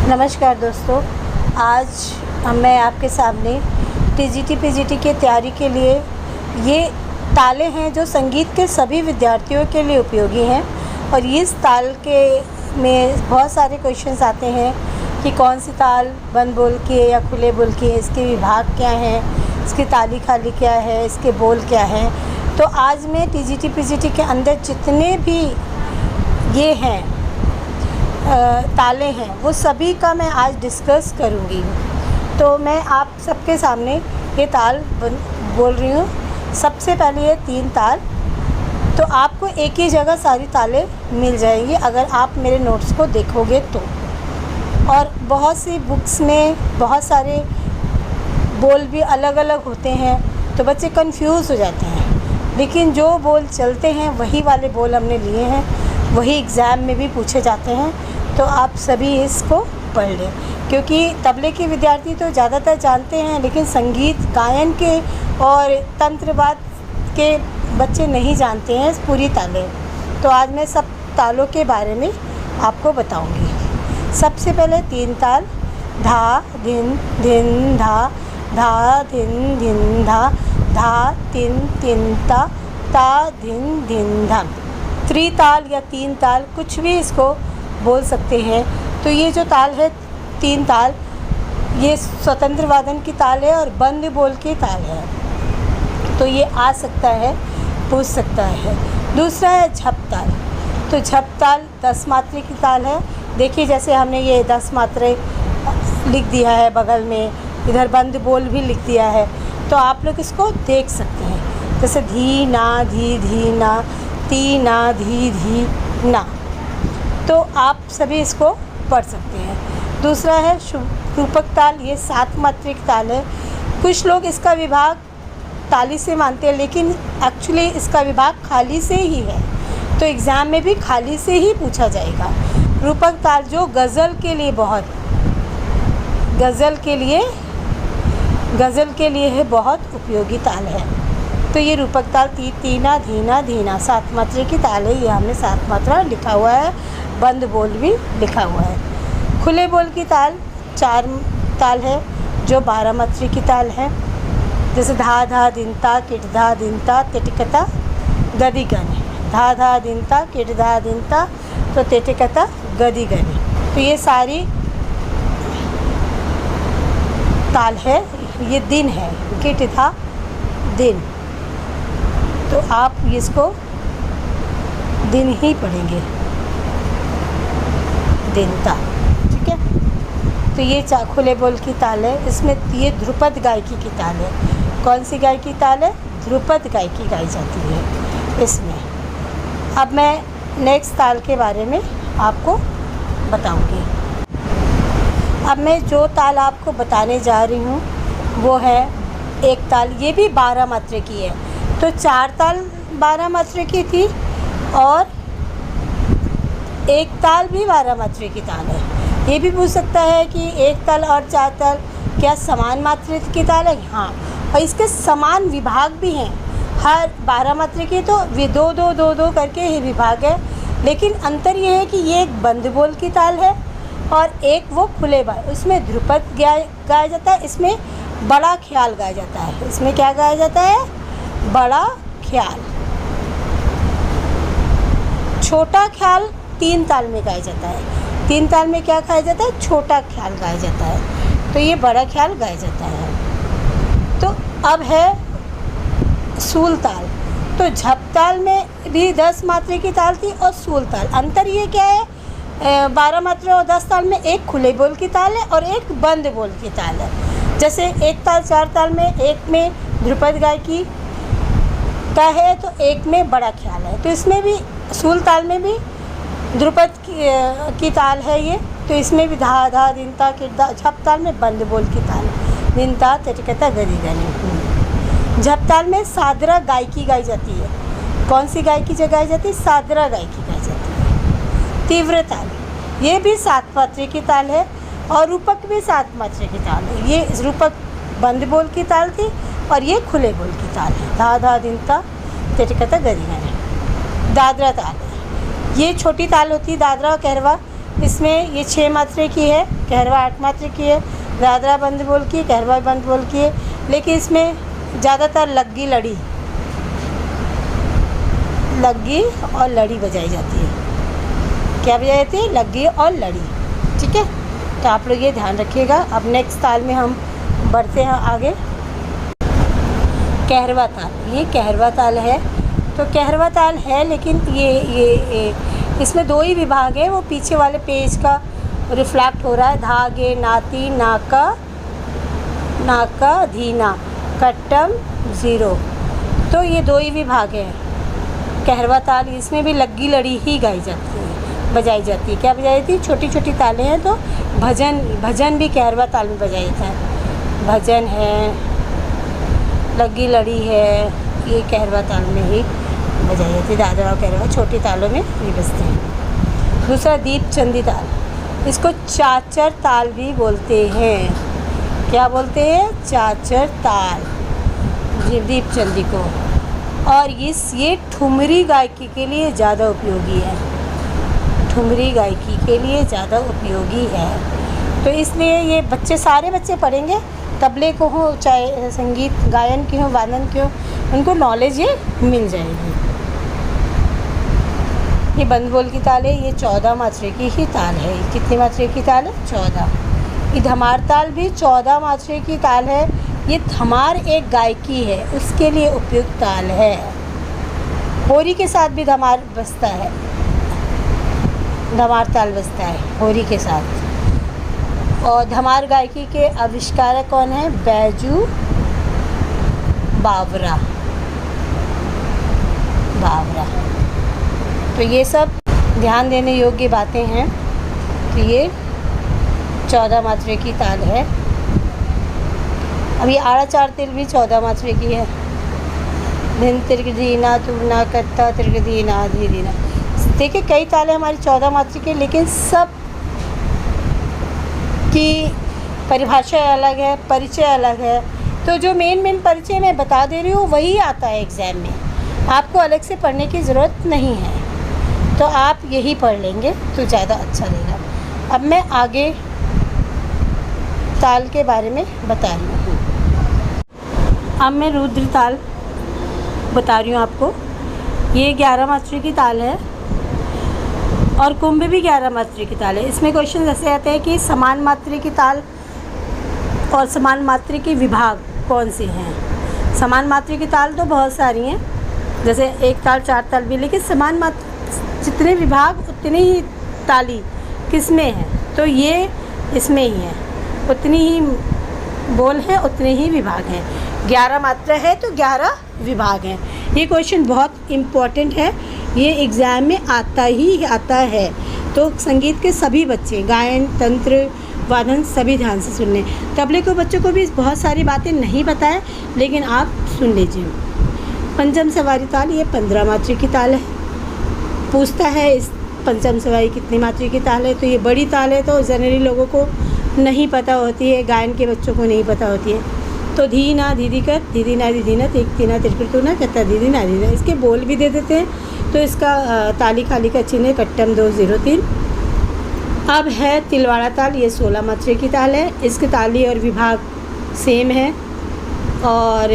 नमस्कार दोस्तों, आज मैं आपके सामने टीजीटी पीजीटी की तैयारी के लिए ये ताले हैं जो संगीत के सभी विद्यार्थियों के लिए उपयोगी हैं। और इस ताल के में बहुत सारे क्वेश्चंस आते हैं कि कौन सी ताल बंद बोल की है या खुले बोल की है, इसके विभाग क्या हैं, इसकी ताली खाली क्या है, इसके बोल क्या हैं। तो आज मैं टीजीटी पीजीटी के अंदर जितने भी ये हैं ताले हैं वो सभी का मैं आज डिस्कस करूँगी। तो मैं आप सबके सामने ये ताल बोल रही हूँ। सबसे पहले ये 3 ताल, तो आपको एक ही जगह सारी तालें मिल जाएंगी अगर आप मेरे नोट्स को देखोगे तो। और बहुत सी बुक्स में बहुत सारे बोल भी अलग अलग होते हैं तो बच्चे कंफ्यूज हो जाते हैं, लेकिन जो बोल चलते हैं वही वाले बोल हमने लिए हैं, वही एग्ज़ाम में भी पूछे जाते हैं। तो आप सभी इसको पढ़ लें, क्योंकि तबले के विद्यार्थी तो ज़्यादातर जानते हैं, लेकिन संगीत गायन के और तंत्रवाद के बच्चे नहीं जानते हैं पूरी तालें। तो आज मैं सब तालों के बारे में आपको बताऊंगी। सबसे पहले 3 ताल, धा धिन धिन धा, धा धिन धिन धा, धा तिन तिन ता, ता धिन धिन धा। त्रिताल या 3 ताल, कुछ भी इसको बोल सकते हैं। तो ये जो ताल है 3 ताल, ये स्वतंत्र वादन की ताल है और बंद बोल की ताल है। तो ये आ सकता है, पूछ सकता है। दूसरा है झप ताल। तो झप ताल 10 मात्रे की ताल है। देखिए जैसे हमने ये 10 मात्रे लिख दिया है, बगल में इधर बंद बोल भी लिख दिया है, तो आप लोग इसको देख सकते हैं। जैसे धी ना धी धी ना, ती ना धी धी ना, तो आप सभी इसको पढ़ सकते हैं। दूसरा है रूपक ताल। ये 7 मात्रिक ताल है। कुछ लोग इसका विभाग ताली से मानते हैं, लेकिन एक्चुअली इसका विभाग खाली से ही है, तो एग्ज़ाम में भी खाली से ही पूछा जाएगा। रूपक ताल जो गज़ल के लिए गज़ल के लिए है, बहुत उपयोगी ताल है। तो ये रूपक ताल तीना धीना धीना 7 मात्रे की ताल है। ये हमने 7 मात्रा लिखा हुआ है, बंद बोल भी लिखा हुआ है। खुले बोल की ताल 4 ताल है जो 12 मात्रे की ताल है। जैसे धा धा दिनता किट धा दिनता तिटकता गदी गने, धा धा दिनता किट धा दिनता तो तिटकता गदी गने। तो ये सारी ताल है। ये दिन है, किट था दिन, तो आप इसको दिन ही पढ़ेंगे, दिन था, ठीक है। तो ये खुले बोल की ताल है। इसमें ये ध्रुपद गायकी की ताल है। कौन सी गायकी ताल है? ध्रुपद गायकी गाई जाती है इसमें। अब मैं नेक्स्ट ताल के बारे में आपको बताऊंगी। अब मैं जो ताल आपको बताने जा रही हूँ वो है एक ताल। ये भी 12 मात्रे की है। तो 4 ताल 12 मात्रे की थी और एक ताल भी 12 मात्रे की ताल है। ये भी पूछ सकता है कि एक ताल और 4 ताल क्या समान मात्रे की ताल है? हाँ, और इसके समान विभाग भी हैं। हर 12 मात्रे के तो 2-2-2-2 करके ही विभाग है, लेकिन अंतर ये है कि ये एक बंद बोल की ताल है और एक वो खुले बाल। उसमें ध्रुपद गाया जाता है, इसमें बड़ा ख्याल गाया जाता है। इसमें क्या गाया जाता है? बड़ा ख्याल। छोटा ख्याल 3 ताल में गाया जाता है। 3 ताल में क्या गाया जाता है? छोटा ख्याल गाया जाता है। तो ये बड़ा ख्याल गाया जाता है। तो अब है सूल ताल। तो झप ताल में भी 10 मात्रे की ताल थी और सूल ताल। अंतर ये क्या है? 12 मात्रा और 10 ताल में एक खुले बोल की ताल है और एक बंद बोल की ताल है। जैसे एक ताल 4 ताल में एक में ध्रुपद गायकी का है तो एक में बड़ा ख्याल है। तो इसमें भी सूल ताल में भी ध्रुपद की ताल है ये। तो इसमें भी धा धा दिनता किरदा। झप ताल में बंद बोल की ताल, दिनता तिटकता गदी गनी। झप ताल में सादरा गायकी गाई जाती है। कौन सी गायकी जो गाई जाती है? सादरा गायकी गाई जाती है। तीव्र ताल, ये भी 7 मात्रे की ताल है और रूपक भी 7 मात्रे की ताल है। ये रूपक बंद बोल की ताल थी और ये खुले बोल की ताल है। धा धा दिनता तिटकता गदी गनी। दादरा ताल, ये छोटी ताल होती है, दादरा और कहरवा। इसमें ये 6 मात्रे की है, कहरवा 8 मात्रे की है, दादरा बंद बोल की, कहरवा बंद बोल की है, लेकिन इसमें ज़्यादातर लग्गी और लड़ी बजाई जाती है। क्या बजाई जाती है? लग्गी और लड़ी। ठीक है, तो आप लोग ये ध्यान रखिएगा। अब नेक्स्ट ताल में हम बढ़ते हैं आगे। कहरवा ताल, ये कहरवा ताल है। तो कहरवा ताल है, लेकिन ये इसमें 2 ही विभाग है। वो पीछे वाले पेज का रिफ्लेक्ट हो रहा है। धागे नाती नाका धीना कट्टम 0। तो ये 2 ही विभाग है कहरवा ताल। इसमें भी लग्गी लड़ी ही गाई जाती है, बजाई जाती है। क्या बजाई जाती है? छोटी छोटी तालें हैं, तो भजन भी कहरवा ताल में बजाया जाता है। भजन है, लग्गी लड़ी है, ये कहरवा ताल में ही बजाई जाती है। दादरा और कहरवा छोटी तालों में ये बजते हैं। दूसरा दीप चंदी ताल, इसको चाचर ताल भी बोलते हैं। क्या बोलते हैं? चाचर ताल, जी दीप चंदी को। और ये ठुमरी गायकी के लिए ज़्यादा उपयोगी है। ठुमरी गायकी के लिए ज़्यादा उपयोगी है, तो इसलिए ये बच्चे, सारे बच्चे पढ़ेंगे, तबले को हो चाहे संगीत गायन की हो, वादन की हो, उनको नॉलेज ये मिल जाएगी। ये बंद बोल की ताल है, ये 14 मात्रे की ही ताल है। कितनी मात्रे की ताल है? 14। ये धमार ताल भी 14 मात्रे की ताल है। ये धमार एक गायकी है, उसके लिए उपयुक्त ताल है। होरी के साथ भी धमार बजता है, धमार ताल बजता है होरी के साथ। और धमार गायकी के आविष्कारक कौन है? बैजू बावरा। तो ये सब ध्यान देने योग्य बातें हैं। तो ये 14 मात्रे की ताल है। अभी आड़ा चार तिल भी 14 मात्रे की है। धिन तिर्ग धीना तुना कत्ता तिर्ग धीना धीना। देखिए कई तालें हमारी 14 मात्रे की, लेकिन सब की परिभाषा अलग है, परिचय अलग है। तो जो मेन परिचय मैं बता दे रही हूँ वही आता है एग्ज़ाम में, आपको अलग से पढ़ने की ज़रूरत नहीं है। तो आप यही पढ़ लेंगे तो ज़्यादा अच्छा रहेगा। अब मैं आगे ताल के बारे में बता रही हूँ। अब मैं रुद्र ताल बता रही हूँ आपको। ये 11 मात्रे की ताल है और कुंभ भी 11 मात्रे की ताल है। इसमें क्वेश्चन ऐसे आते हैं कि समान मात्रे की ताल और समान मात्रे के विभाग कौन से हैं। समान मात्रे की ताल तो बहुत सारी हैं, जैसे एक ताल 4 ताल भी, लेकिन समान मात्रा जितने विभाग उतनी ही ताली किस में है? तो ये इसमें ही है। उतनी ही बोल है, उतने ही विभाग हैं। 11 मात्रा है तो 11 विभाग हैं। ये क्वेश्चन बहुत इम्पोर्टेंट है, ये एग्ज़ाम में आता है। तो संगीत के सभी बच्चे, गायन, तंत्र, वादन सभी ध्यान से सुन लें। तबले को बच्चों को भी बहुत सारी बातें नहीं पता है, लेकिन आप सुन लीजिए। पंचम सवारी ताल, ये 15 मात्रे की ताल है। पूछता है इस पंचम सवारी कितनी मात्रे की ताल है, तो ये बड़ी ताल है, तो जनरली लोगों को नहीं पता होती है, गायन के बच्चों को नहीं पता होती है। तो धी ना दीदी कर, दीदी ना दीदी ना, तिक ना तिरकुटू ना, कत्ता दीदी ना दीदी ना, इसके बोल भी दे देते हैं। तो इसका ताली खाली का चिन्ह है कट्टम 203। अब है तिलवाड़ा ताल, ये 16 मात्रे की ताल है। इसके ताली और विभाग सेम है और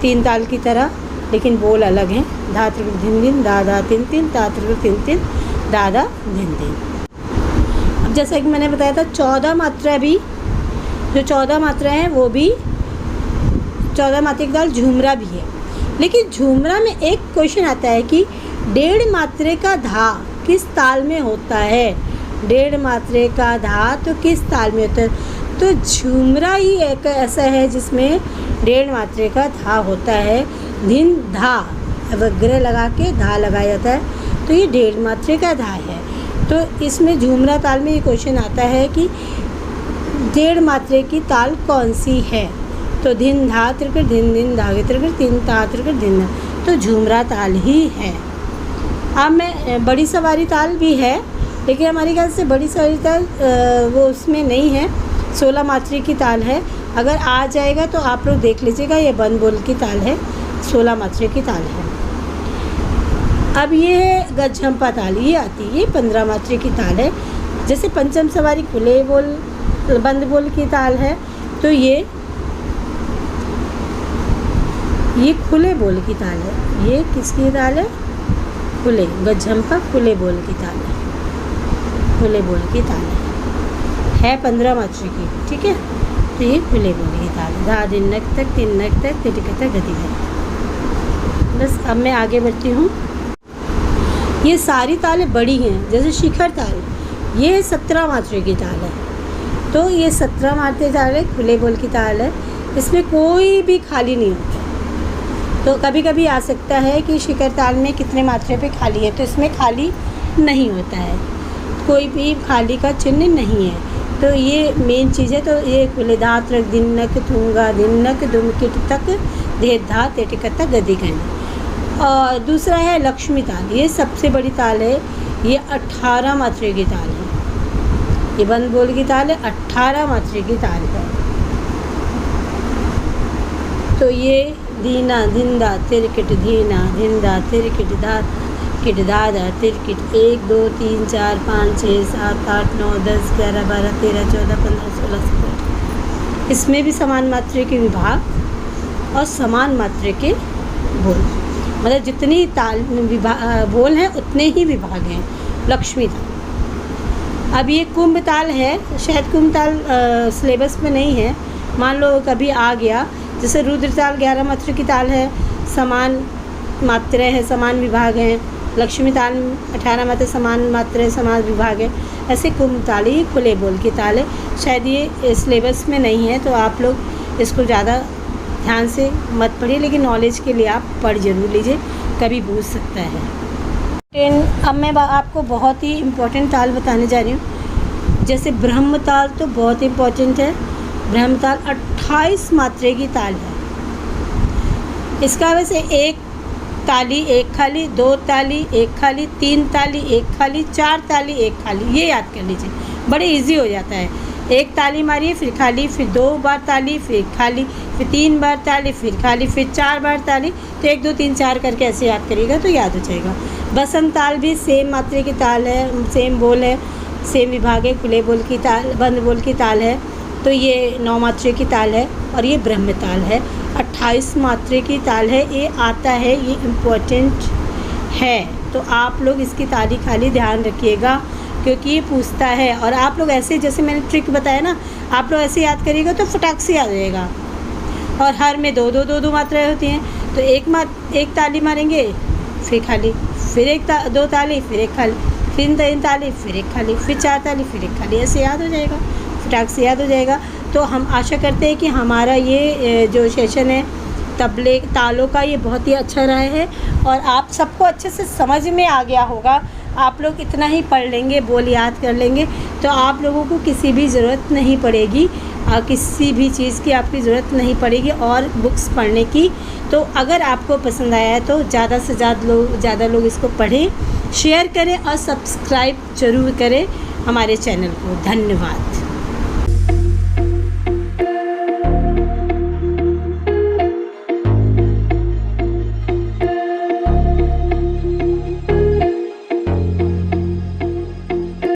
3 ताल की तरह, लेकिन बोल अलग हैं। धा त्रिकुट धिन धिन, दा धा तिन तिन, ता त्रिकुट तिन तिन, दा धा धिन धिन। अब जैसा कि मैंने बताया था 14 मात्रा भी, जो 14 मात्रा हैं वो भी 14 मात्रा की ताल झूमरा भी है। लेकिन झूमरा में एक क्वेश्चन आता है कि 1.5 मात्रे का धा किस ताल में होता है। 1.5 मात्रे का धा तो किस ताल में होता है? तो झूमरा ही एक ऐसा है जिसमें 1.5 मात्रे का धा होता है। धिन धा वग्रह लगा के धा लगाया जाता है, तो ये 1.5 मात्रे का धा है। तो इसमें झूमरा ताल में ये क्वेश्चन आता है कि 1.5 मात्रे की ताल कौन सी है। तो धिन धा त्रिकुट धिन धिन धागे त्रिकुट तीन ता त्रिकुट धिन, तो झूमरा ताल ही है। अब मैं बड़ी सवारी ताल भी है, लेकिन हमारे ख्याल से बड़ी सवारी ताल वो उसमें नहीं है, 16 मात्रे की ताल है। अगर आ जाएगा तो आप लोग देख लीजिएगा, ये बंद बोल की ताल है, 16 मात्रे की ताल है। अब ये है गजझंपा ताल, ये आती है, ये 15 मात्रे की ताल है। जैसे पंचम सवारी खुले बोल बंद बोल की ताल है, तो ये खुले बोल की ताल है। ये किसकी ताल है? खुले, गझम्पा खुले बोल की ताल है, खुले बोल की ताल है 15 मात्रा की, ठीक है। तो ये खुले बोल की ताल है। धा दिन नक तक, तीन नक तक, तिटिकता गति है। बस अब मैं आगे बढ़ती हूँ। ये सारी तालें बड़ी हैं, जैसे शिखर ताल, ये 17 मात्रा की ताल है। तो ये 17 मात्रा ताल है, खुले बोल की ताल है। इसमें कोई भी खाली नहीं होता। तो कभी कभी आ सकता है कि शिखर ताल में कितने मात्रा पे खाली है, तो इसमें खाली नहीं होता है, कोई भी खाली का चिन्ह नहीं है। तो ये मेन चीज़ है। तो ये खुले धात रख दिनक थूंगा दिनक दुमकिट तक दे धा तेटिकता गति कहने। और दूसरा है लक्ष्मी ताल, ये सबसे बड़ी ताल है। ये 18 मात्रा की ताल है। ये बंद बोल की ताल है, 18 मात्रा की ताल है। तो ये दीना धिंदा तिरकिट धीना धिंदा तिरकिट धा किट दादा तिरकिट 1 2 3 4 5 6 7 8 9 10 11 12 13 14 15 16 17। इसमें भी समान मात्रा के विभाग और समान मात्रा के बोल, मतलब जितनी ताल बोल हैं उतने ही विभाग हैं। लक्ष्मी ताल। अब ये कुंभ ताल है, शायद कुंभ ताल सिलेबस में नहीं है, मान लो कभी आ गया। जैसे रुद्र ताल 11 मात्रा की ताल है, समान मात्रा है, समान विभाग हैं। लक्ष्मी ताल 18 मात्रा, समान मात्रा, समान विभाग है। ऐसे कुंभ ताल ही खुले बोल की ताल है। शायद ये सिलेबस में नहीं है, तो आप लोग इसको ज़्यादा ध्यान से मत पढ़िए, लेकिन नॉलेज के लिए आप पढ़ जरूर लीजिए, कभी पूछ सकता है। अब मैं आपको बहुत ही इम्पोर्टेंट ताल बताने जा रही हूँ। जैसे ब्रह्म ताल तो बहुत इम्पोर्टेंट है। ब्रह्म ताल 28 मात्रा की ताल है। इसका वैसे एक ताली एक खाली, 2 ताली एक खाली, 3 ताली एक खाली, 4 ताली एक खाली, ये याद कर लीजिए, बड़े इजी हो जाता है। एक ताली मारिए फिर खाली, फिर 2 बार ताली फिर खाली, फिर 3 बार ताली फिर खाली, फिर 4 बार ताली। तो 1 2 3 4 करके ऐसे याद करिएगा तो याद हो जाएगा। बसंत ताल भी सेम मात्रा की ताल है, सेम बोल है, सेम विभाग है। खुले बोल की ताल, बंद बोल की ताल है। तो ये 9 मात्रा की ताल है और ये ब्रह्म ताल है, 28 मात्रा की ताल है। ये आता है, ये इम्पोर्टेंट है। तो आप लोग इसकी ताली खाली ध्यान रखिएगा, क्योंकि ये पूछता है। और आप लोग ऐसे, जैसे मैंने ट्रिक बताया ना, आप लोग ऐसे याद करिएगा तो फटाक से याद रहेगा। और हर में 2 मात्राएँ होती हैं, तो एक ताली मारेंगे फिर खाली, फिर 2 ताली फिर एक खाली, फिर 3 ताली फिर एक खाली, फिर 4 ताली फिर एक खाली, ऐसे याद हो जाएगा, फटाक से याद हो जाएगा। तो हम आशा करते हैं कि हमारा ये जो सेशन है तबले तालों का, ये बहुत ही अच्छा रहा है और आप सबको अच्छे से समझ में आ गया होगा। आप लोग इतना ही पढ़ लेंगे, बोल याद कर लेंगे, तो आप लोगों को किसी भी ज़रूरत नहीं पड़ेगी, किसी भी चीज़ की आपकी ज़रूरत नहीं पड़ेगी और बुक्स पढ़ने की। तो अगर आपको पसंद आया है तो ज़्यादा से ज़्यादा लोग इसको पढ़ें, शेयर करें और सब्सक्राइब ज़रूर करें हमारे चैनल को। धन्यवाद।